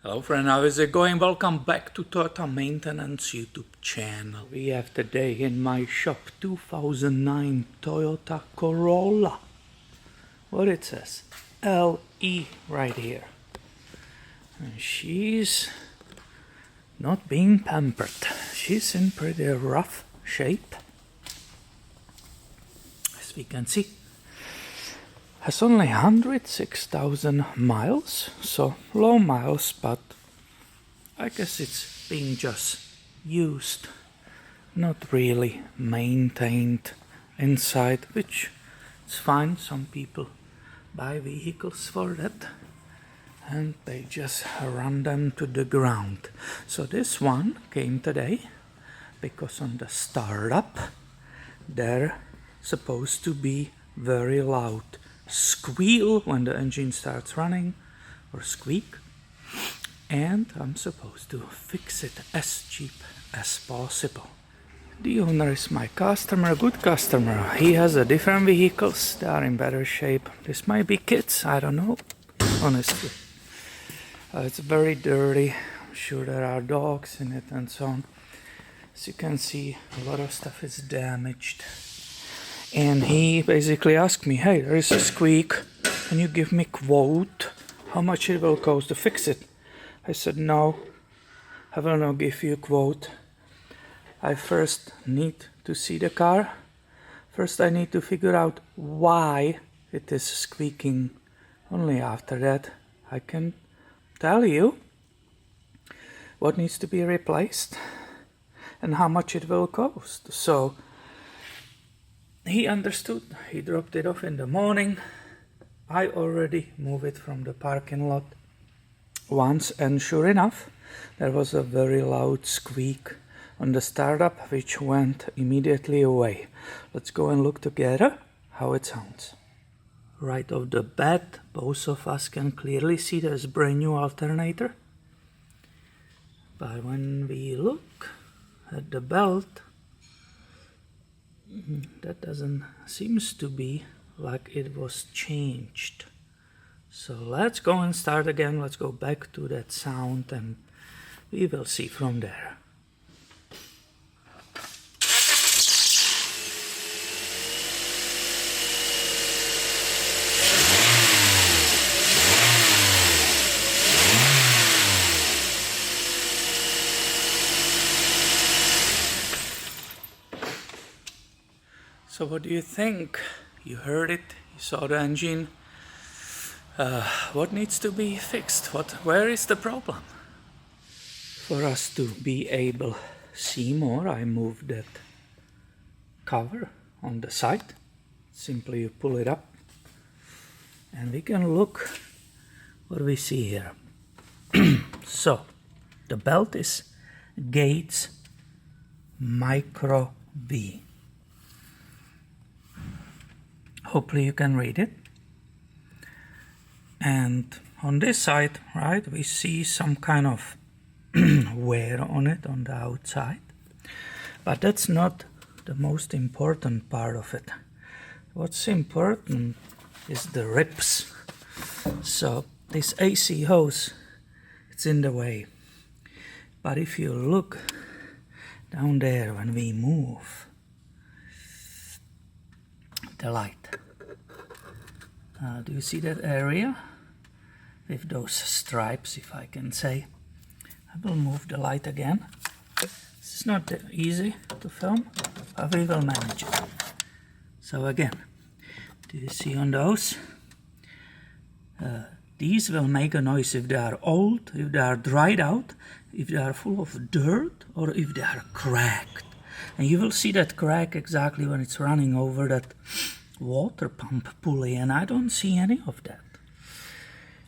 Hello friend, how is it going? Welcome back to Toyota Maintenance YouTube channel. We have today in my shop 2009 Toyota Corolla. What it says? LE right here. And she's not being pampered. She's in pretty rough shape. As we can see. Has only 106,000 miles, so low miles, but I guess it's being just used, not really maintained inside, which is fine. Some people buy vehicles for that and they just run them to the ground. So this one came today because on the startup they're supposed to be very loud squeal when the engine starts running, or squeak, and I'm supposed to fix it as cheap as possible. The owner is my customer, a good customer. He has a different vehicles, they are in better shape. This might be kids, I don't know, honestly. It's very dirty, I'm sure there are dogs in it and so on. As you can see, a lot of stuff is damaged. And he basically asked me, hey, there is a squeak, can you give me quote how much it will cost to fix it? I said, no, I will not give you a quote. I first need to see the car. First I need to figure out why it is squeaking. Only after that I can tell you what needs to be replaced and how much it will cost. So he understood, he dropped it off in the morning. I already moved it from the parking lot once, and sure enough, there was a very loud squeak on the startup, which went immediately away. Let's go and look together how it sounds. Right off the bat, both of us can clearly see there's a brand new alternator. But when we look at the belt, that doesn't seems to be like it was changed. So let's go and start again. Let's go back to that sound and we will see from there. So what do you think? You heard it, you saw the engine. What needs to be fixed? Where is the problem? For us to be able to see more, I moved that cover on the side. Simply you pull it up and we can look what we see here. So the belt is Gates Micro V. Hopefully you can read it. And on this side, right, we see some kind of wear on it on the outside. But that's not the most important part of it. What's important is the ribs. So this AC hose, it's in the way. But if you look down there when we move the light, do you see that area with those stripes, if I can say? I will move the light again. This is not easy to film, but we will manage it. So again, do you see on those? These will make a noise if they are old, if they are dried out, if they are full of dirt, or if they are cracked. And you will see that crack exactly when it's running over that water pump pulley, and I don't see any of that.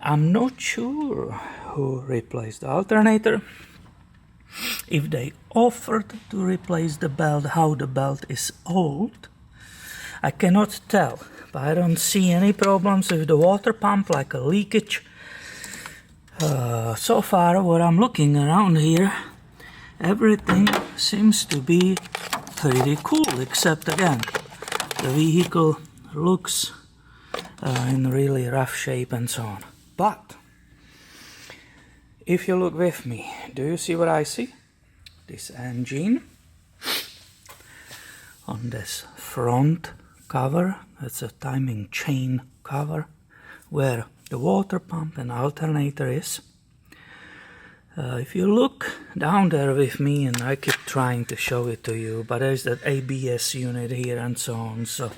I'm not sure who replaced the alternator. If they offered to replace the belt, how the belt is old, I cannot tell. But I don't see any problems with the water pump, like a leakage. So far, what I'm looking around here, everything seems to be pretty cool, except again, the vehicle looks in really rough shape and so on. But if you look with me, do you see what I see? This engine on this front cover, that's a timing chain cover, where the water pump and alternator is. If you look down there with me, and I keep trying to show it to you, but there's that ABS unit here and so on, so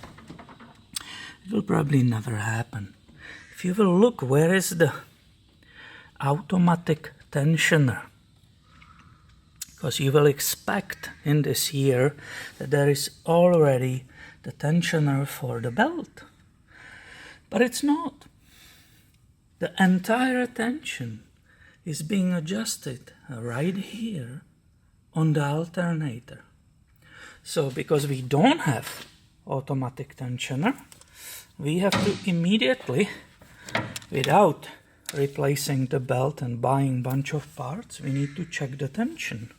it will probably never happen. If you will look, where is the automatic tensioner? Because you will expect in this year that there is already the tensioner for the belt. But it's not. The entire tension is being adjusted right here on the alternator. So because we don't have automatic tensioner, we have to immediately, without replacing the belt and buying a bunch of parts, we need to check the tension.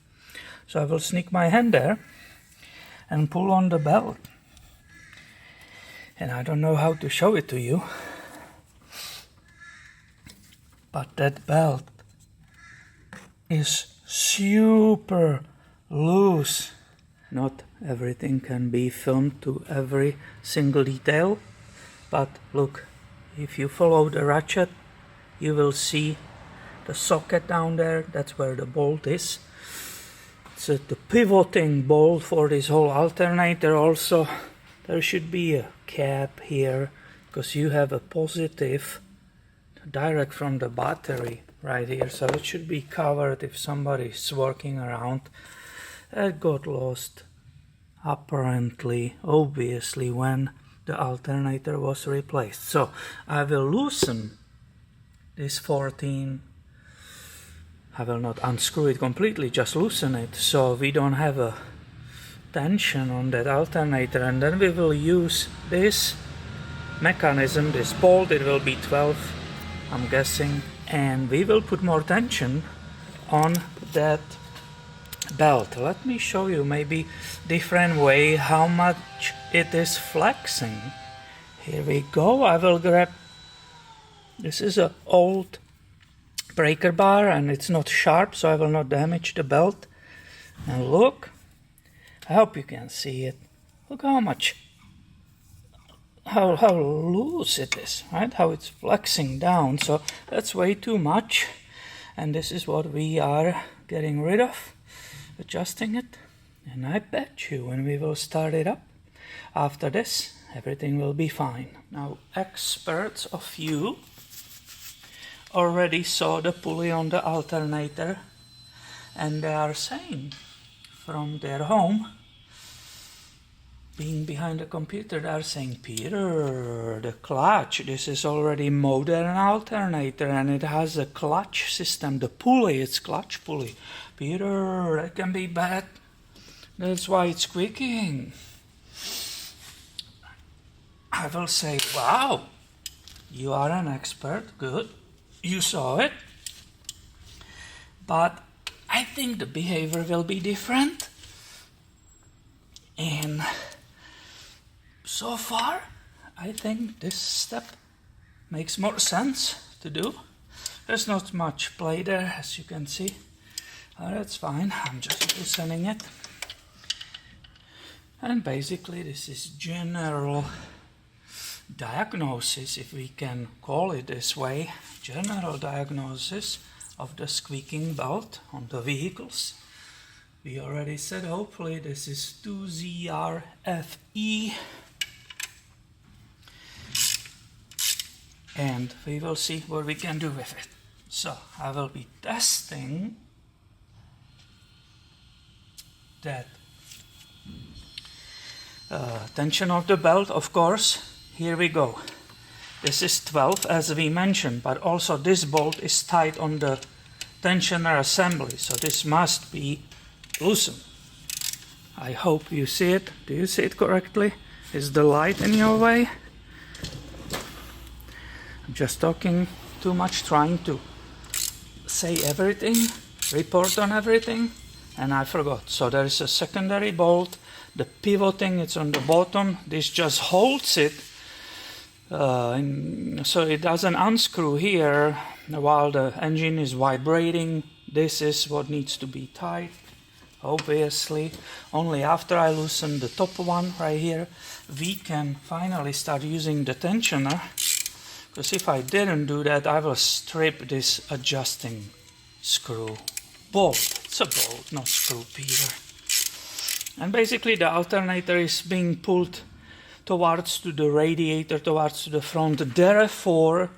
So I will sneak my hand there and pull on the belt. And I don't know how to show it to you, but that belt is super loose. Not everything can be filmed to every single detail, but look, if you follow the ratchet, you will see the socket down there. That's where the bolt is. It's the pivoting bolt for this whole alternator. Also, there should be a cap here, because you have a positive direct from the battery right here, so it should be covered if somebody's working around. It got lost apparently, obviously, when the alternator was replaced. So I will loosen this 14. I will not unscrew it completely, just loosen it, so we don't have a tension on that alternator, and then we will use this mechanism, this bolt. It will be 12, I'm guessing, and we will put more tension on that belt. Let me show you maybe different way how much it is flexing. Here we go. I will grab, this is an old breaker bar and it's not sharp, so I will not damage the belt. And look, I hope you can see it. Look how much, how loose it is, right? How it's flexing down. So that's way too much, and this is what we are getting rid of, adjusting it. And I bet you when we will start it up after this, everything will be fine. Now, experts of you already saw the pulley on the alternator, and they are saying from their home, being behind the computer, they are saying, Peter, the clutch, this is already modern alternator and it has a clutch system. The pulley, it's clutch pulley. Peter, that can be bad. That's why it's squeaking. I will say, wow, you are an expert, good. You saw it. But I think the behavior will be different. And so far, I think this step makes more sense to do. There's not much play there, as you can see. That's fine, I'm just loosening it. And basically this is general diagnosis, if we can call it this way, general diagnosis of the squeaking belt on the vehicles. We already said hopefully this is 2ZRFE, and we will see what we can do with it. So I will be testing that tension of the belt, of course. Here we go. This is 12 as we mentioned, but also this bolt is tight on the tensioner assembly, so this must be loosened. I hope you see it. Do you see it correctly? Is the light in your way? I'm just talking too much, trying to say everything, report on everything, and I forgot. So there is a secondary bolt. The pivoting, it's on the bottom. This just holds it, so it doesn't unscrew here. while the engine is vibrating, this is what needs to be tight. Obviously, only after I loosen the top one right here, we can finally start using the tensioner. Because if I didn't do that, I will strip this adjusting screw. Bolt. It's a bolt, not screw, Peter. And basically the alternator is being pulled towards to the radiator, towards to the front. Therefore,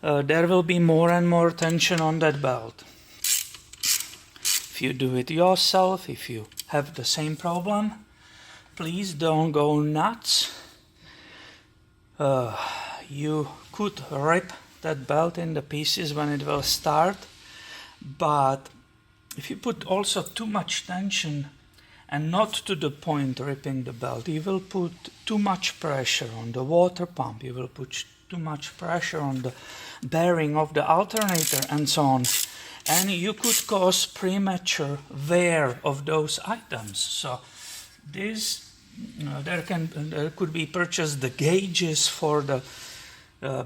there will be more and more tension on that belt. If you do it yourself, if you have the same problem, please don't go nuts. You could rip that belt in the pieces when it will start, but if you put also too much tension and not to the point ripping the belt, you will put too much pressure on the water pump, you will put too much pressure on the bearing of the alternator and so on, and you could cause premature wear of those items. So this there could be purchased the gauges for the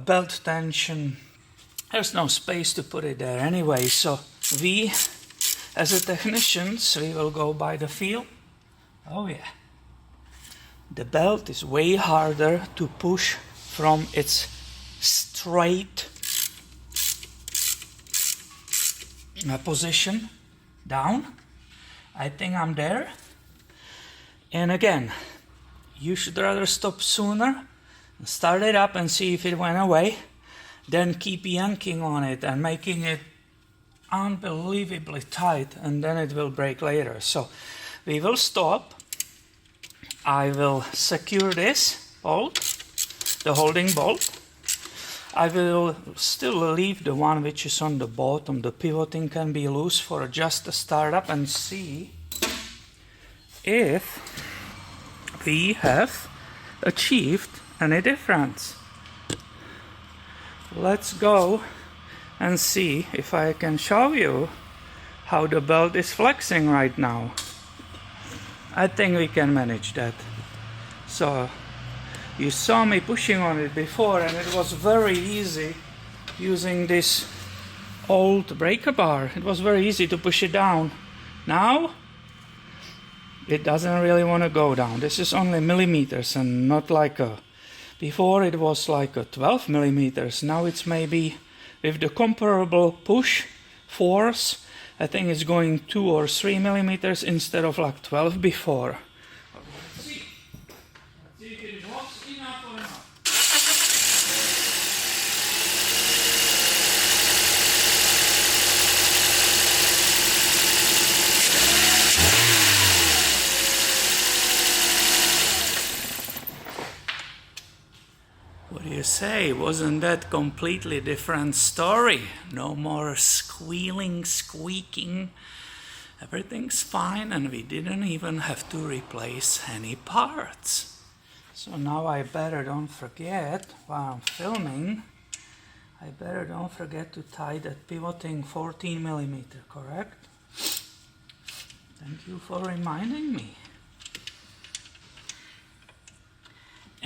belt tension. There's no space to put it there anyway, so we as a technicians, we will go by the feel. Oh yeah, the belt is way harder to push from its straight position down. I think I'm there. And again, you should rather stop sooner, start it up and see if it went away, then keep yanking on it and making it unbelievably tight, and then it will break later. So we will stop. I will secure this bolt, the holding bolt. I will still leave the one which is on the bottom. The pivoting can be loose for just a startup, and see if we have achieved any difference. Let's go and see if I can show you how the belt is flexing right now. I think we can manage that. So you saw me pushing on it before, and it was very easy using this old breaker bar. It was very easy to push it down. Now it doesn't really want to go down. This is only millimeters and not like a... Before it was like a 12 millimeters. Now it's maybe with the comparable push force, I think it's going 2 or 3 millimeters instead of like 12 before. Let's see. Let's see if it was enough or not. What do you say? Wasn't that completely different story? No more squealing, squeaking. Everything's fine, and we didn't even have to replace any parts. So now I better don't forget, while I'm filming, I better don't forget to tie that pivoting 14 millimeter, correct? Thank you for reminding me.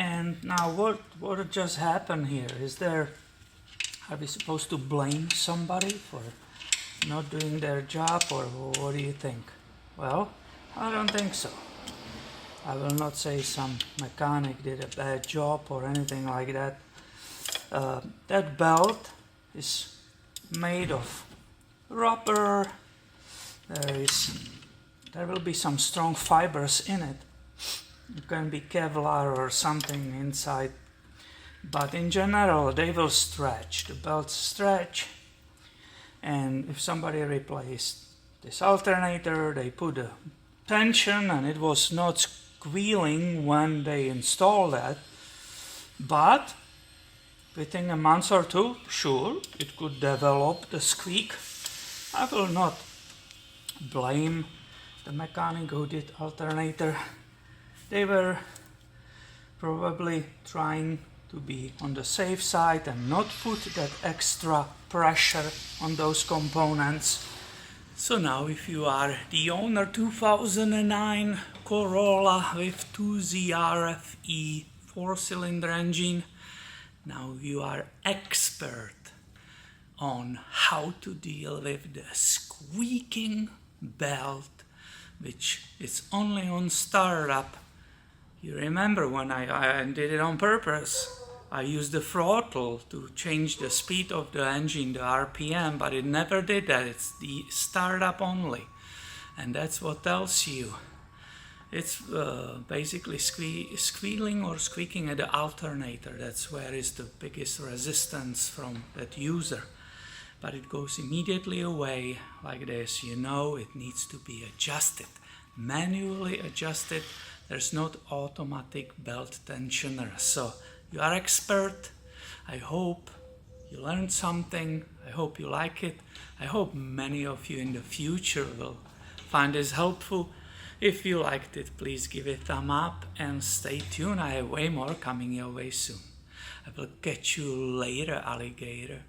And now what just happened here? Are we supposed to blame somebody for not doing their job, or what do you think? Well, I don't think so. I will not say some mechanic did a bad job or anything like that. That belt is made of rubber. There will be some strong fibers in it. It can be Kevlar or something inside, but in general they will stretch. The belts stretch, and if somebody replaced this alternator, they put a tension and it was not squealing when they installed that, but within a month or two, sure, it could develop the squeak. I will not blame the mechanic who did alternator. They were probably trying to be on the safe side and not put that extra pressure on those components. So now if you are the owner 2009 Corolla with 2ZRFE 4-cylinder engine, now you are expert on how to deal with the squeaking belt, which is only on startup. You remember when I did it on purpose. I used the throttle to change the speed of the engine, the RPM, but it never did that. It's the startup only. And that's what tells you. It's basically squealing or squeaking at the alternator. That's where is the biggest resistance from that user. But it goes immediately away like this. You know, it needs to be adjusted, manually adjusted. There's not automatic belt tensioner. So you are expert. I hope you learned something. I hope you like it. I hope many of you in the future will find this helpful. If you liked it, please give it a thumb up and stay tuned. I have way more coming your way soon. I will catch you later, alligator.